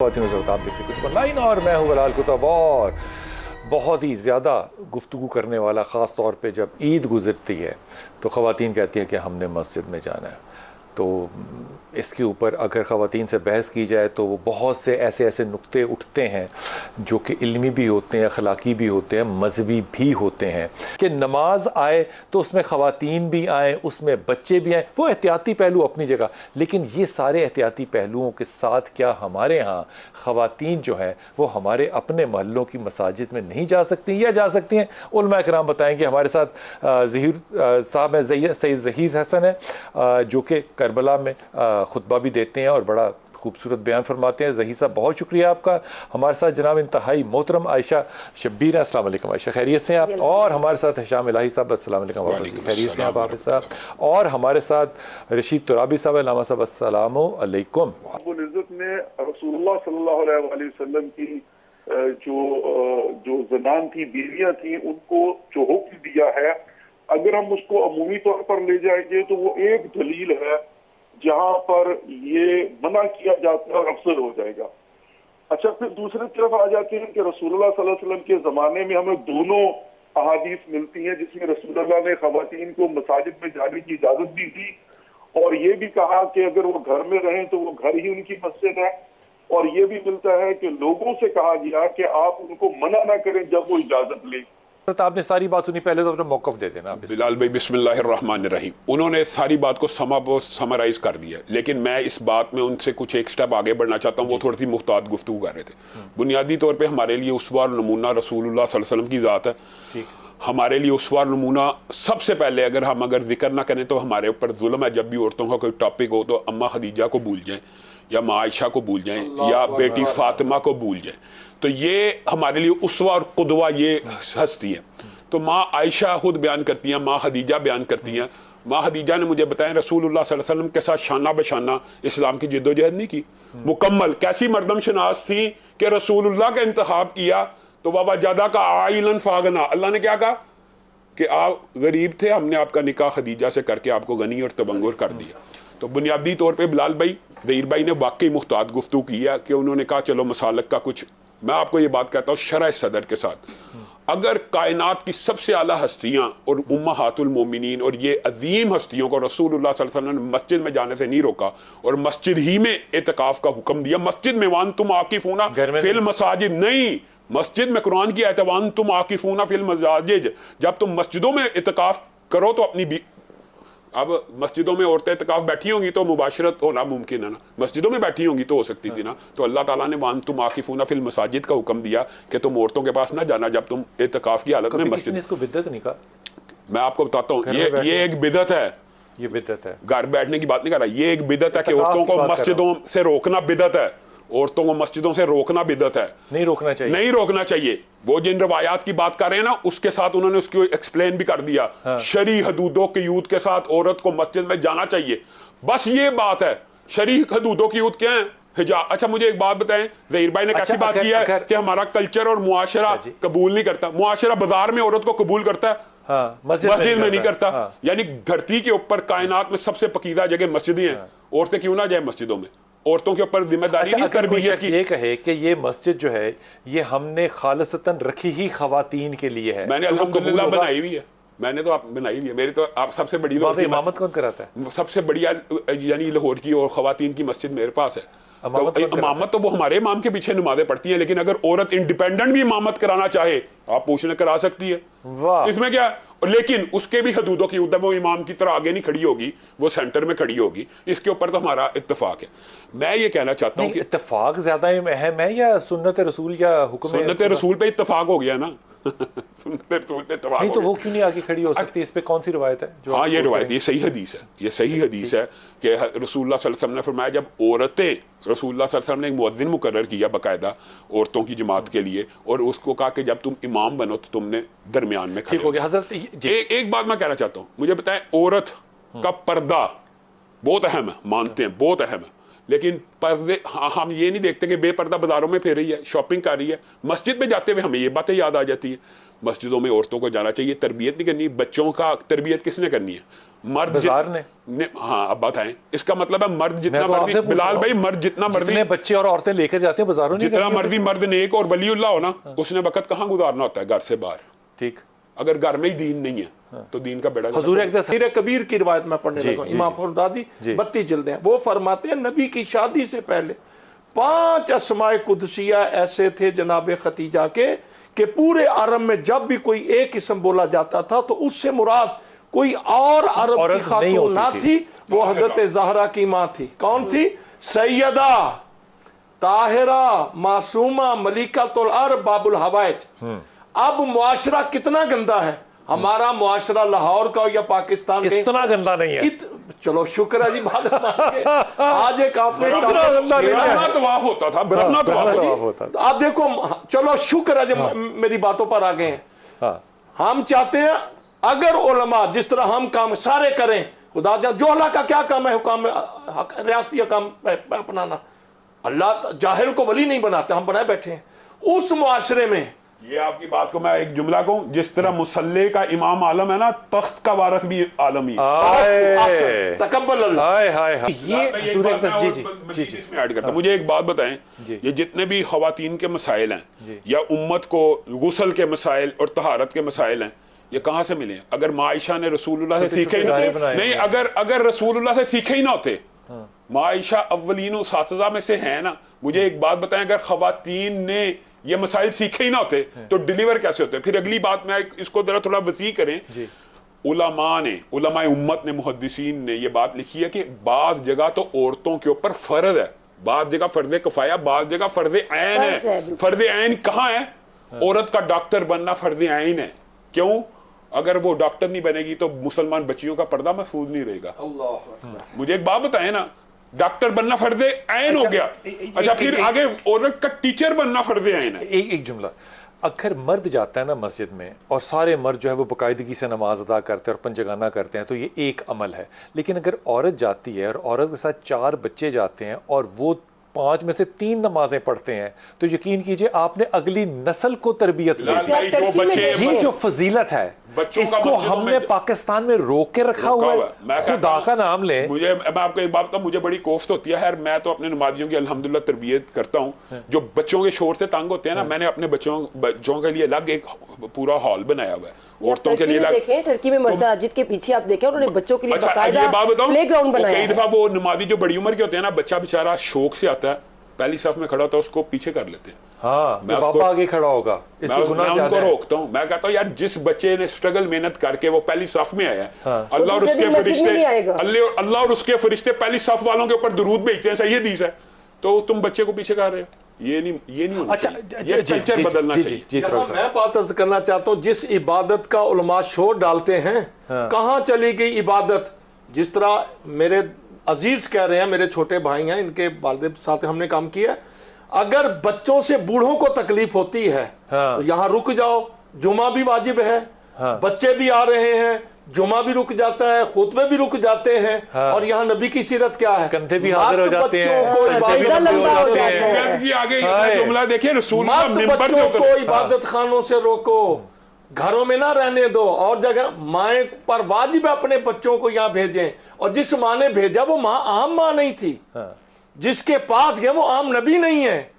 आप देखते लाइन और मैं हूँ बिलाल कुतुब। और बहुत ही ज़्यादा गुफ्तगू करने वाला, ख़ास तौर पे जब ईद गुज़रती है तो ख़वातीन कहती हैं कि हमने मस्जिद में जाना है। तो इसके ऊपर अगर ख़वातीन से बहस की जाए तो वो बहुत से ऐसे नुक्ते उठते हैं जो कि इल्मी भी होते हैं, अखलाकी भी होते हैं, मजहबी भी होते हैं कि नमाज आए तो उसमें ख़वातीन भी आएँ, उसमें बच्चे भी आएँ। वो एहतियाती पहलू अपनी जगह, लेकिन ये सारे एहतियाती पहलुओं के साथ क्या हमारे यहाँ ख़वातीन जो हैं वो हमारे अपने महल्लों की मसाजिद में नहीं जा सकती या जा सकती हैं? उलमा इकराम बताएंगे। हमारे साथ ज़हीर साहब हैं, सैयद ज़हीर हसन है जो कि करबला में खुतबा भी देते हैं और बड़ा खूबसूरत बयान फरमाते हैं। ज़हीर साहब बहुत शुक्रिया आपका। हमारे साथ जनाब इंतहाई मोहतरम आयशा शब्बीर हैं। अस्सलाम वालेकुम आयशा, खैरियत से हैं आप? और हमारे साथ हिशाम इलाही साहब, अस्सलाम वालेकुम, खैरियत से हैं आप हाफ़िज़ साहब? और हमारे साथ रशीद तुराबी साहब, लामा साहब, अस्सलामु अलैकुम। रब्बुल इज़्ज़त ने रसूलुल्लाह सल्लल्लाहु अलैहि वसल्लम की जो ज़नान थी, बीवियां थी, उनको जो हुक्म दिया है, अगर हम उसको अमूमी तौर पर ले जाएंगे तो वो एक दलील है जहां पर ये मना किया जाता है और अफसर हो जाएगा। अच्छा, फिर दूसरी तरफ आ जाते हैं कि रसूलुल्लाह सल्लल्लाहु अलैहि वसल्लम के ज़माने में हमें दोनों अहादीस मिलती हैं जिसमें रसूलुल्लाह ने ख़वातीन को मसाजिद में जाने की इजाज़त दी थी और ये भी कहा कि अगर वो घर में रहें तो वो घर ही उनकी मस्जिद है। और ये भी मिलता है कि लोगों से कहा गया कि आप उनको मना ना करें जब वो इजाज़त ले। तो आपने सारी बात सुनी, पहले तो अपना मौक़िफ़ दे देना। बिलाल भाई, बिस्मिल्लाहिर्रहमानिर्रहीम, उन्होंने सारी बात को समराइज कर दिया, लेकिन मैं इस बात में उनसे कुछ एक स्टेप आगे बढ़ना चाहता हूँ। वो थोड़ी सी मुख्तात गुफ्तगू कर रहे थे। बुनियादी तौर पे हमारे लिए उसवा और नमूना रसूलुल्लाह सल्लल्लाहु अलैहि वसल्लम की ज़ात है। हमारे लिए उसवा और नमूना सबसे पहले अगर जिक्र ना करें तो हमारे ऊपर जुल्म है। जब भी औरतों का कोई टॉपिक हो तो अम्मा खदीजा को भूल जाएं या माँ आयशा को भूल जाएं या बेटी फातिमा को भूल जाएं, तो ये हमारे लिए उसवा और कुदवा ये हस्ती है। तो माँ आयशा खुद बयान करती हैं, माँ खदीजा बयान करती हैं। माँ खदीजा ने मुझे बताया रसूलुल्लाह सल्लल्लाहु अलैहि वसल्लम के साथ शाना बशाना इस्लाम की जिद्दोजहद नहीं की। मुकम्मल कैसी मर्दम शनास थी कि रसूलुल्लाह का इंतखाब किया तो बाबा जादा का आइलन फागना, अल्लाह ने क्या कहा कि आप गरीब थे, हमने आपका निकाह खदीजा से करके आपको गनी और तबंगुर कर दिया। तो बुनियादी तौर पे बिलाल भाई, ज़हीर भाई ने वाकई मुख्तात गुफ्तगू की है कि उन्होंने कहा चलो मसालक का कुछ। मैं आपको ये बात कहता हूँ शरह सदर के साथ, अगर कायनात की सबसे आला हस्तियां और उम्महातुल मोमिनीन और ये अजीम हस्तियों को रसूलुल्लाह सल्लल्लाहु अलैहि वसल्लम ने मस्जिद में जाने से नहीं रोका और मस्जिद ही में इत्काफ का हुक्म दिया। मस्जिद में वान तुम आकिफूना फिल मसाजिद नहीं, मस्जिद में कुरान की आयत वान तुम आकिफूना फिल मसाजिद। जब तुम मस्जिदों में इत्काफ करो तो अपनी अब मस्जिदों में औरतें इत्काफ बैठी होंगी तो मुबाशरत होना मुमकिन है ना, मस्जिदों में बैठी होंगी तो हो सकती थी ना। तो अल्लाह ताला ने वान तुम आकिफूना फिल मसाजिद का हुक्म दिया कि तुम औरतों के पास ना जाना जब तुम इत्काफ की हालत में मस्जिद। इसको बिदअत नहीं कहा? मैं आपको बताता हूँ, ये एक बिदअत है। ये बिदअत है, घर बैठने की बात नहीं कर रहा, ये एक बिदअत है कि औरतों को मस्जिदों से रोकना बिदअत है। औरतों को मस्जिदों से रोकना बिदअत है, नहीं रोकना चाहिए, नहीं रोकना चाहिए। वो जिन रवायात की बात कर रहे हैं ना, उसके साथ उन्होंने उसको एक्सप्लेन भी कर दिया। हाँ। शरी हदूदों के यूद के साथ औरत को मस्जिद में जाना चाहिए, बस ये बात है। शरी हदूदों की यूद क्या है? हिजाब। अच्छा, मुझे एक बात बताएं, ज़हीर भाई ने कैसी बात की है कि हमारा कल्चर और मुआशरा कबूल नहीं करता। मुआशरा बाजार में औरत को कबूल करता है, हाँ, मस्जिद में नहीं करता। हाँ। यानी धरती के ऊपर कायनात में सबसे पकीदा जगह मस्जिदें हैं। औरतें क्यों ना जाए मस्जिदों में? औरतों के ऊपर जिम्मेदारी नहीं तरबियत की। ये कहे कि ये मस्जिद जो है ये हमने खालिसतन रखी ही खवातीन के लिए है। मैंने अल्हम्दुलिल्लाह बनाई हुई है, मैंने तो आप बनाई हुई है। मेरी तो आप सबसे बड़ी इमामत कौन कराता है? सबसे बढ़िया यानी लाहौर की और खवातीन की मस्जिद मेरे पास है। तो इमामत तो वो हमारे इमाम के पीछे नमाजें पढ़ती हैं, लेकिन अगर औरत इंडिपेंडेंट भी इमामत कराना चाहे आप पूछने करा सकती है, इसमें क्या। लेकिन उसके भी हदूदों की उद्दम, वो इमाम की तरह आगे नहीं खड़ी होगी, वो सेंटर में खड़ी होगी। इसके ऊपर तो हमारा इत्तेफाक है। मैं ये कहना चाहता हूँ कि इत्तेफाक ज्यादा अहम है या सुन्नत रसूल या हुक्म? सुन्नत रसूल पे इत्तेफाक हो गया ना। सुन्नत रसूल पे इत्तेफाक नहीं तो वो क्यों नहीं आगे खड़ी हो सकती? इस पे कौन सी रिवायत है जो? हाँ, ये रिवायत, ये सही हदीस है, ये सही हदीस है कि रसूलुल्लाह सल्लल्लाहु अलैहि वसल्लम ने फरमाया जब औरतें, रसूलुल्लाह सल्लल्लाहु अलैहि वसल्लम ने एक मुअज्जिन मुकर्रर किया बाकायदा औरतों की जमात के लिए, और उसको कहा कि जब तुम इमाम बनो तो तुमने दरमियान में ठीक हो गया। हजरत एक बात मैं कहना चाहता हूँ, मुझे बताएं, औरत का पर्दा बहुत अहम है, मानते हैं बहुत अहम है, लेकिन पर्दे हम ये नहीं देखते कि बेपर्दा बाजारों में फिर रही है, शॉपिंग कर रही है। मस्जिद में जाते हुए हमें ये बातें याद आ जाती है। मस्जिदों में औरतों को जाना चाहिए, तरबियत नहीं करनी। बच्चों का तरबियत किसने करनी है? मर्द बाजार ने। हाँ, अब बताएं, इसका मतलब है मर्द जितना तो मर्जी, बिलाल भाई, मर्द जितना मर्जी बच्चे और औरतें लेकर जाते हैं बाजारों, जितना मर्जी मर्द नेक और वलीउल्लाह हो ना, उसने वक्त कहाँ गुजारना होता है? घर से बाहर। ठीक, अगर घर में ही दीन नहीं है तो दीन का बेड़ा। हुजूर सीर कबीर की रिवायत में पढ़ने लगा, इमाम फरदादी 32 जिल्दें हैं। वो फरमाते हैं नबी की शादी से पहले 5 अस्माए कुदसिया ऐसे थे जनाब खतीजा के कि पूरे अरब में जब भी कोई एक किस्म बोला जाता था तो उससे मुराद कोई और अरब की खातून ना थी, वो हजरत ज़हरा की माँ थी। कौन थी? सैयदा ताहिरा मासूमा मलिकातुल अरब बाबुल हवाइज। अब मुआशरा कितना गंदा है हमारा, मुआशरा लाहौर का या पाकिस्तान का इतना गंदा नहीं है। चलो शुक्र है जी, बात आज एक आपने तवाफ होता था, बरहना तवाफ होता था। आप देखो, चलो शुक्र है जी मेरी बातों पर आ गए हैं। हम चाहते हैं अगर उलमा जिस तरह हम काम सारे करें, खुदा जान जोहला का क्या काम है, हुकाम रियासती काम अपनाना। अल्लाह जाहिल को वली नहीं बनाते, हम बनाए बैठे हैं। उस मुआशरे में ये आपकी बात को मैं एक जुमला कहूं, जिस तरह मुसल्ले का इमाम आलम है ना, तख्त का वारिस भी आलम ही है। तकब्बल अल्लाह। ये इसमें ऐड करता। मुझे एक बात बताएं, ये जितने भी खवातीन के मसाइल हैं या उम्मत को गुस्ल के मसाइल और तहारत के मसाइल हैं, ये कहां से मिले? अगर माँ आयशा ने रसूलुल्लाह से सीखे नहीं, अगर रसूलुल्लाह से सीखे ही ना होते, माँ आयशा अव्वलीन उसातिज़ा में से है ना। मुझे एक बात बताएं, अगर खवातीन ने ये मसाइल सीखे ही ना होते तो डिलीवर कैसे होते? फिर अगली बात में इसको जरा थोड़ा वसी करें। उलमा ने, उलमाए उम्मत ने, मुहद्दिसीन ने ये बात लिखी है कि बाद जगह तो औरतों के ऊपर फर्ज है, बाद जगह फर्ज कफाया, बाद जगह फर्ज ऐन है। फर्ज ऐन कहाँ है? औरत का डॉक्टर बनना फर्ज ऐन है। क्यों? अगर वो डॉक्टर नहीं बनेगी तो मुसलमान बच्चियों का पर्दा महफूज नहीं रहेगा। मुझे एक बात बताएं ना, डॉक्टर बनना फर्ज ऐन हो गया, अच्छा फिर आगे औरत का टीचर बनना फर्ज ऐन है। एक जुमला, अगर मर्द जाता है ना मस्जिद में और सारे मर्द जो है वो बाकायदगी से नमाज अदा करते हैं और पंजगाना करते हैं तो ये एक अमल है। लेकिन अगर औरत जाती है और औरत के साथ 4 बच्चे जाते हैं और वो 5 में से 3 नमाजें पढ़ते हैं, तो यकीन कीजिए आपने अगली नस्ल को तरबियत दी। ये जो फजीलत है इसको हमने पाकिस्तान में रोक के रखा हुआ है। खुदा का नाम ले। मैं आपको एक बात बताऊं, मुझे बड़ी कोफ्त होती है यार, मैं तो अपने नमाजियों की अल्हम्दुलिल्लाह तरबियत करता हूं। जो बच्चों के शोर से तंग होते हैं ना, मैंने अपने बच्चों के लिए अलग एक पूरा हॉल बनाया हुआ है, औरतों के लिए। देखें टर्की में मस्जिद के पीछे आप देखें उन्होंने बच्चों के लिए बाकायदा प्लेग्राउंड बनाया है। कई दफा वो नमाजी जो बड़ी उम्र के होते हैं ना, बच्चा बेचारा शौक से आता है, पहली सफ में खड़ा होता है, उसको पीछे कर लेते हैं। हाँ, मैं बाबा आगे खड़ा होगा, मैं उनको रोकता हूँ। मैं कहता हूँ यार, जिस बच्चे ने स्ट्रगल मेहनत करके वो पहली सफ में आया है, अल्लाह और उसके फरिश्ते, अल्लाह और उसके फरिश्ते पहली सफ वालों के ऊपर दुरूद भेजते हैं, सही हदीस है, तो तुम बच्चे को पीछे कर रहे हो। ये नहीं होना चाहिए। ये कल्चर बदलना चाहिए। मैं बात अर्ज करना चाहता हूँ, जिस इबादत का उलमा शोर डालते हैं, कहाँ चली गई इबादत? जिस तरह मेरे अजीज कह रहे हैं, मेरे छोटे भाई हैं, इनके वालिद साथ हमने काम किया। अगर बच्चों से बूढ़ों को तकलीफ होती है तो यहाँ रुक जाओ, जुमा भी वाजिब है, बच्चे भी आ रहे हैं, जुमा भी रुक जाता है, खुतबे भी रुक जाते हैं, और यहाँ नबी की सीरत क्या है? कंधे भी हाजिर हो जाते हैं, बच्चों को इबादत खानों से रोको, घरों में ना रहने दो, और जगह माए पर वाजिब है अपने बच्चों को यहाँ भेजें। और जिस माँ ने भेजा वो माँ आम माँ नहीं थी, जिसके पास गए वो आम नबी नहीं है।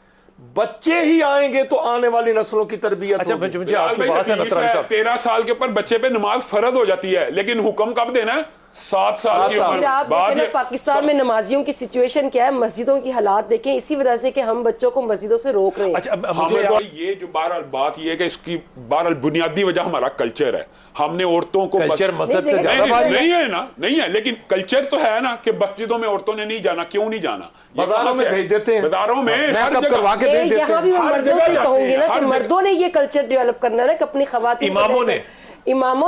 बच्चे ही आएंगे तो आने वाली नस्लों की तरबियत। अच्छा, मुझे आपकी बात से 13 साल के ऊपर बच्चे पे नमाज फर्ज हो जाती है, लेकिन हुक्म कब देना है? 7 साल की उम्र। आप देखें पाकिस्तान में नमाजियों की सिचुएशन क्या है, मस्जिदों की हालात देखें, इसी वजह से कि हम बच्चों को मस्जिदों से रोक रहे हैं। अच्छा, मुझे ये जो बहरहाल बात ये है कि इसकी बहरहाल बुनियादी वजह हमारा कल्चर है। हमने औरतों को कल्चर मजहब से ज्यादा नहीं है ना, नहीं है, लेकिन कल्चर तो है ना कि मस्जिदों में औरतों ने नहीं जाना। क्यों नहीं जाना? बाजारों में भेज देते हैं, बाजारों में यहाँ भी मैं मर्दों से कहूंगी ना कि मर्दों ने ये कल्चर डेवलप करना है कि अपनी खवातीन, इमामों ने इमाम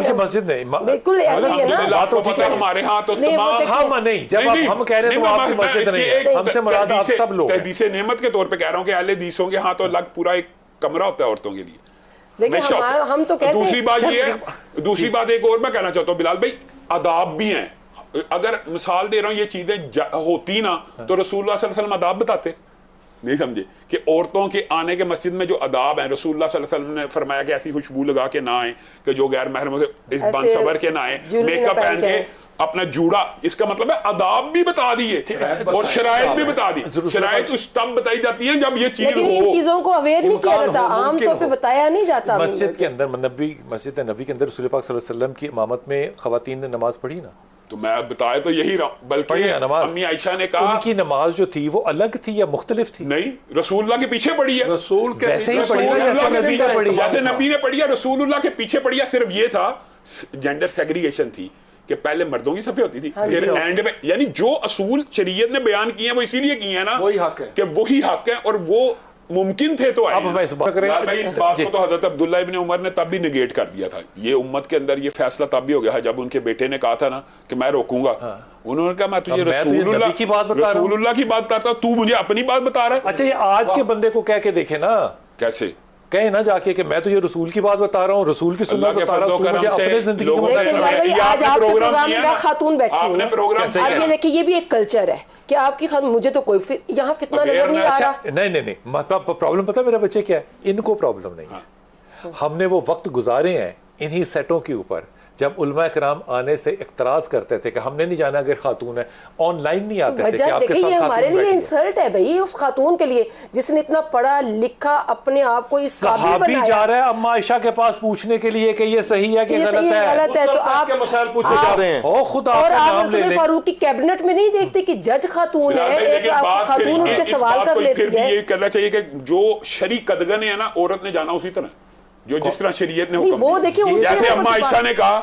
की मस्जिद ने बिल्कुल ऐसे ही है ना। बात तो ठीक है, हमारे यहाँ तो हम नहीं, जब हम कह रहे हैं तो आपकी मस्जिद नहीं है, हमसे मुराद आप सब लोग हैं। तहदीसे नेमत के तौर पे कह रहा हूँ कि अहले हदीसों के यहाँ तो अलग पूरा एक कमरा होता है औरतों के लिए। लेकिन हम तो कहते हैं। दूसरी बात ये है, दूसरी बात एक और मैं कहना चाहता हूँ बिलाल भाई, आदाब भी हैं। अगर मिसाल दे रहा हूं ये चीजें होती ना तो रसूलुल्लाह सल्लल्लाहु अलैहि वसल्लम आदाब बताते, नहीं समझे कि औरतों के आने के मस्जिद में जो अदाब हैं, रसूलुल्लाह सल्लल्लाहु अलैहि वसल्लम ने फरमाया कि ऐसी खुशबू लगा के ना आए, कि जो गैर महरम से इस बनसबर के ना आए, मेकअप पहन के अपना जूड़ा, इसका मतलब है अदाब भी बता दिए और शराइत भी बता दी। शराइत उस तब बताई जाती है जब ये चीज हो, इन चीजों को अवेयर नहीं किया जाता, आमतौर पे बताया नहीं जाता। मस्जिद के अंदर मस्जिद नबी के अंदर रसूल पाक सल्लल्लाहु अलैहि वसल्लम की इमामत में खवातीन ने नमाज पढ़ी ना, तो मैं बताया तो यही रहा, बल्कि अम्मी आयशा ने कहा उनकी नमाज जो थी वो अलग थी या मुख्तलिफ थी? नहीं, रसूलुल्लाह के पीछे पड़ी है, रसूल के वैसे ही पड़ी है जैसे नबी ने पढ़ी, जैसे नबी ने पढ़ी है रसूलुल्लाह के पीछे पड़ी है। सिर्फ ये था जेंडर सेग्रीगेशन थी कि पहले मर्दों की सफे होती थी, फिर एंड में, यानी जो असूल शरीयत ने बयान किए हैं वो इसीलिए किए हैं ना, वही हक है कि वही हक है और वो मुमकिन थे। तो अब मैं इस बात करें इस बात को तो हजरत अब्दुल्ला इब्न उमर ने तब भी निगेट कर दिया था। ये उम्मत के अंदर ये फैसला तब भी हो गया जब उनके बेटे ने कहा था ना कि मैं रोकूंगा। उन्होंने कहा मैं तुझे रसूलुल्लाह की बात बताता हूं, तू मुझे अपनी बात बता रहा है। अच्छा, ये आज के बंदे को कह के देखे ना, कैसे कहे ना जाके कि मैं तो ये रसूल की बात बता रहा हूँ, रसूल की सुन्नत बता रहा हूँ, तू मुझे अपने जिंदगी को लेकिन आज आपके प्रोग्राम में खातून बैठी हुई है, आप ये देखिए ये भी एक कल्चर है कि आपकी खातून, मुझे तो कोई यहाँ फितना नजर नहीं आ रहा। नहीं, प्रॉब्लम पता है मेरा बच्चे क्या है? इनको प्रॉब्लम नहीं है, हमने वो वक्त गुजारे हैं इन्हीं सेटों के ऊपर जब उलमा कराम आने से इख्तराज करते थे कि हमने नहीं जाना अगर खातून है, ऑनलाइन नहीं आते थे कि आपके साथ ये हमारे लिए इंसल्ट है भाई, उस खातून के लिए जिसने इतना पढ़ा लिखा अपने आप को इस काबिल बनाया। जा रहा है अम्मा आयशा के पास पूछने के लिए कि ये सही है कि गलत है, तो आप मसाइल पूछे जा रहे हैं। ओ खुद और आप फारूक की कैबिनेट में नहीं देखते कि जज खातून है, एक खातून उनके सवाल कर लेती है। ये करना चाहिए कि जो शरी कदगन है ना, औरत ने जाना उसी तरह जो जिस तरह शरीयत ने हुक्म वो देखिए, जैसे अम्मा आयशा ने कहा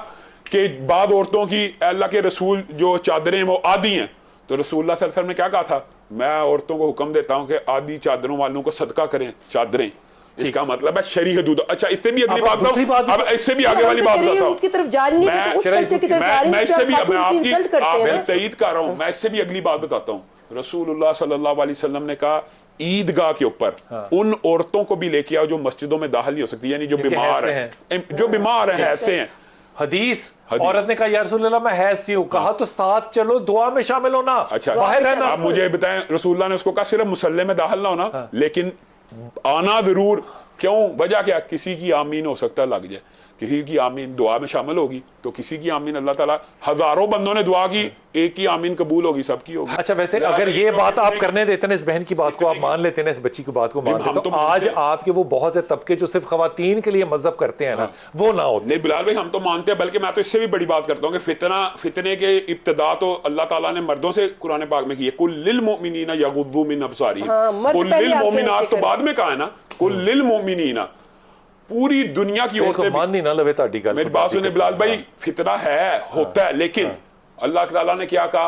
कि बाद औरतों की अल्लाह के रसूल जो चादरें वो आदी हैं, तो रसूलुल्लाह सल्लल्लाहु अलैहि वसल्लम ने क्या कहा था, मैं औरतों को हुक्म देता हूं कि आदी चादरों वालों को सदका करें चादरें। इसका मतलब है शरी हदूद। अच्छा, इससे भी अगली बात अब इससे भी आगे वाली बात बताता हूं, मैं इससे भी मैं आपकी तईद कर रहा हूं, मैं इससे भी अगली बात बताता हूं। रसूलुल्लाह सल्लल्लाहु अलैहि वसल्लम ने कहा ईदगाह के ऊपर उन औरतों को भी लेके आओ जो मस्जिदों में दाखिल नहीं हो सकती, यानी जो बीमार है, ऐसे हैं। हदीस औरत ने कहा या रसूलल्लाह मैं हैज थी, कहा तो साथ चलो दुआ में शामिल होना, अच्छा बाहर रहना। आप मुझे बताएं, रसूलुल्लाह ने उसको कहा सिर्फ मुसल्ले में दाखिल ना होना, लेकिन आना जरूर। क्यों? वजह क्या? किसी की आमीन हो सकता है लग जाए, किसी की आमीन दुआ में शामिल होगी, तो किसी की आमीन अल्लाह ताला, हजारों बंदों ने दुआ की, एक की आमीन कबूल होगी, सबकी होगी। अच्छा, वैसे अगर ये बात आप करने देते ना, इस बहन की बात को आप मान लेते ना, इस बच्ची की बात को मान लेते, तो आज आपके वो बहुत से तबके जो सिर्फ खवातीन के लिए मजहब करते हैं ना, वो ना होते। नहीं बिलाल भाई, हम तो मानते हैं, बल्कि मैं तो इससे भी बड़ी बात करता हूँ कि फितने के इब्तिदा तो अल्लाह ताला ने मर्दों से कुरान पाक में की है, कुल्लिल मुमिनीना यगुद्दू मिन अबसारिहिम, कुल्लिल मुमिनात तो बाद में कहा है ना, कुल्लिल मुमिनीना, पूरी दुनिया की औरतें माननी ना लवे ताड़ी गल। मेरी बात सुने बिलाल भाई, फितना है, होता है, लेकिन अल्लाह ताला ने क्या कहा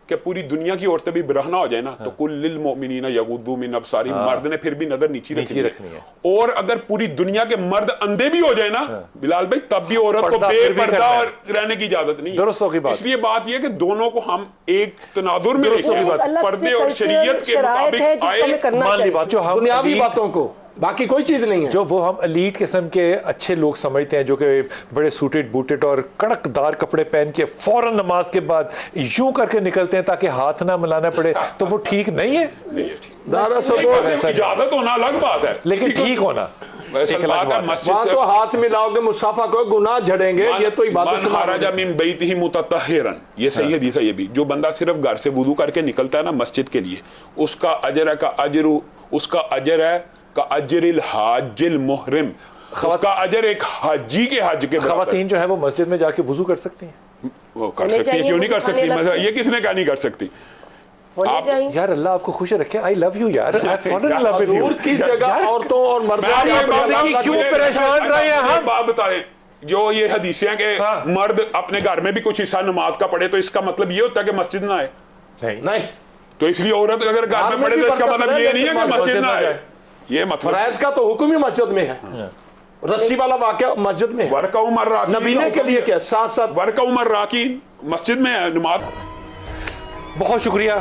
कि पूरी दुनिया की औरतें भी बरहना हो जाए ना, तो कुल्लिल मुमिनीना यगुद्दू मिन अबसारिहिम, मर्द ने फिर भी नजर नीची रखनी है। और अगर पूरी दुनिया के मर्द अंधे भी हो जाए ना बिलाल भाई, तब भी औरत को बेपर्दा रहने की इजाजत नहीं है। इसलिए बात यह कि दोनों को हम एक तनाजुर में पर्दे और शरीयत के मुताबिक आए, जो दुनियावी बातों को, बाकी कोई चीज नहीं है। जो वो हम एलीट किस्म के अच्छे लोग समझते हैं, जो कि बड़े सूटेड बूटेड और कड़कदार कपड़े पहन के फौरन नमाज के बाद यूं करके निकलते हैं ताकि हाथ ना मिलाना पड़े, तो वो ठीक नहीं है। इजाजत होना अलग बात है, लेकिन ठीक होना वहां तो हाथ मिलाओगे मुसाफा को गुनाह झड़ेंगे, ये तो ये सही हदीस है। ये भी जो बंदा सिर्फ घर से वुदू करके निकलता है ना मस्जिद के लिए, उसका अजर है उसका अजर है का अजरिल हाजिल मुहरिम, उसका अजर एक हाजी के हज के। खवातीन जो है वो मस्जिद में जाके वुजू कर सकती हैं, वो कर सकती है, क्यों नहीं कर सकती? मतलब ये किसने कहा नहीं कर सकती? आप यार अल्लाह आपको खुश रखे, आई लव यू यार, I fall in love with you. किस जगह औरतों और मर्दों क्यों परेशान रहे हैं हम? बात बताएं, जो ये हदीसें हैं कि मर्द अपने घर में भी कुछ हिस्सा नमाज का पढ़े, तो इसका मतलब ये होता है कि मस्जिद ना आए? नहीं, तो इसलिए औरत अगर घर में पढ़े तो इसका मतलब ये नहीं है कि मस्जिद ना आए। ये मतलब फराइज का तो हुक्म ही मस्जिद में है, रस्सी वाला वाक़या मस्जिद में, वर्का उमर राकी नबीने के लिए क्या साथ साथ वर्का उमर राकी मस्जिद में है नमाज। बहुत शुक्रिया।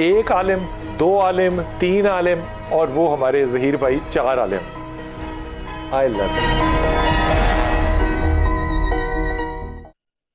एक आलिम, 2 आलिम, 3 आलिम और वो हमारे ज़हीर भाई 4 आलिम। I love you.